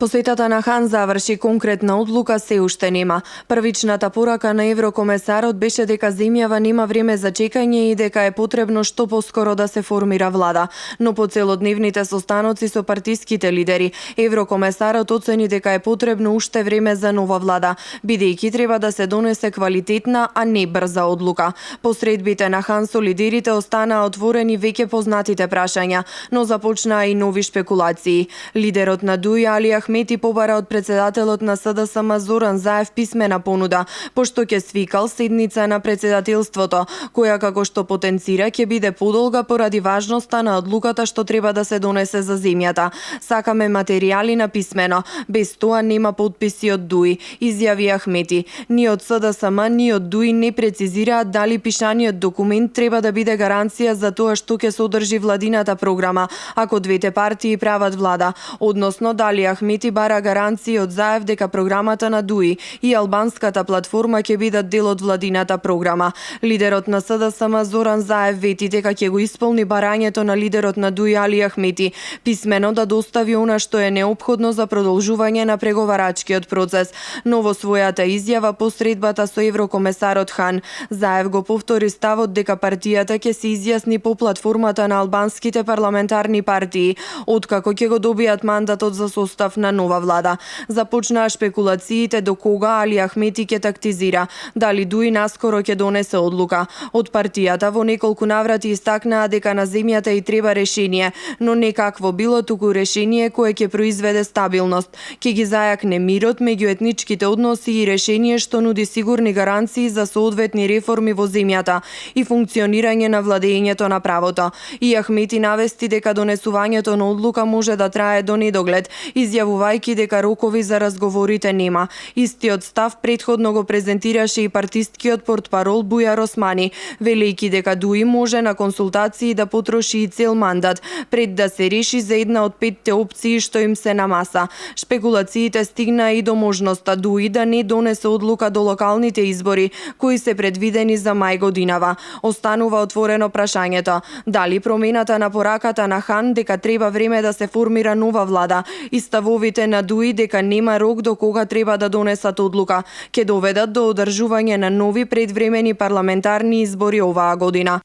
Посетата на Хан заврши, конкретна одлука се уште нема. Првичната порака на еврокомесарот беше дека земјава нема време за чекање и дека е потребно што поскоро да се формира влада. Но по целодневните состаноци со партиските лидери, еврокомесарот оцени дека е потребно уште време за нова влада, бидејќи треба да се донесе квалитетна, а не брза одлука. Посредбите на Хан со лидерите останаа отворени веќе познатите прашања, но започнаа и нови шпекулации. Лидерот на ДУИ Али Ахмети побара од председателот на СДСМ Зоран Заев писмена понуда, пошто ќе свикал седница на председателството, која како што потенцира ќе биде подолга поради важноста на одлуката што треба да се донесе за земјата. Сакаме материјали на писмено, без тоа нема подписи од ДУИ, изјави Ахмети. Ни од СДСМ, ни од ДУИ не прецизираат дали пишаниот документ треба да биде гаранција за тоа што ќе содржи владината програма, ако двете партии прават влада, односно дали Ахмети бара гаранции од Заев дека програмата на ДУИ и албанската платформа ќе бидат дел од владината програма. Лидерот на СДСМ Зоран Заев вети дека ќе го исполни барањето на лидерот на ДУИ Али Ахмети, писмено да достави она што е неопходно за продолжување на преговарачкиот процес. Но во својата изјава по средбата со еврокомесарот Хан, Заев го повтори ставот дека партијата ќе се изјасни по платформата на албанските парламентарни партии, откако ќе го добијат мандатот за состав на нова влада. Започнаа шпекулациите до кога Али Ахмети ќе тактизира, дали ДУИ наскоро ќе донесе одлука. Од партијата во неколку наврати истакнаа дека на земјата и треба решение, но не какво било, туку решение кое ќе произведе стабилност, ќе ги зајакне мирот меѓу етничките односи и решение што нуди сигурни гаранции за соодветни реформи во земјата и функционирање на владењето на правото. И Ахмети навести дека донесувањето на одлука може да трае до недоглед, изјавувајќи дека рокови за разговорите нема. Истиот став претходно го презентираше и партискиот портпарол Бујар Османи, велејќи дека ДУИ може на консултации да потроши и цел мандат, пред да се реши за една од петте опции што им се на маса. Шпекулациите стигнаа и до можноста ДУИ да не донесе одлука до локалните избори, кои се предвидени за мај годинава. Останува отворено прашањето дали промената на пораката на Хан дека треба време да се формира нова влада и ставовите на ДУИ дека нема рок до кога треба да донесат одлука, ќе доведат до одржување на нови предвремени парламентарни избори оваа година.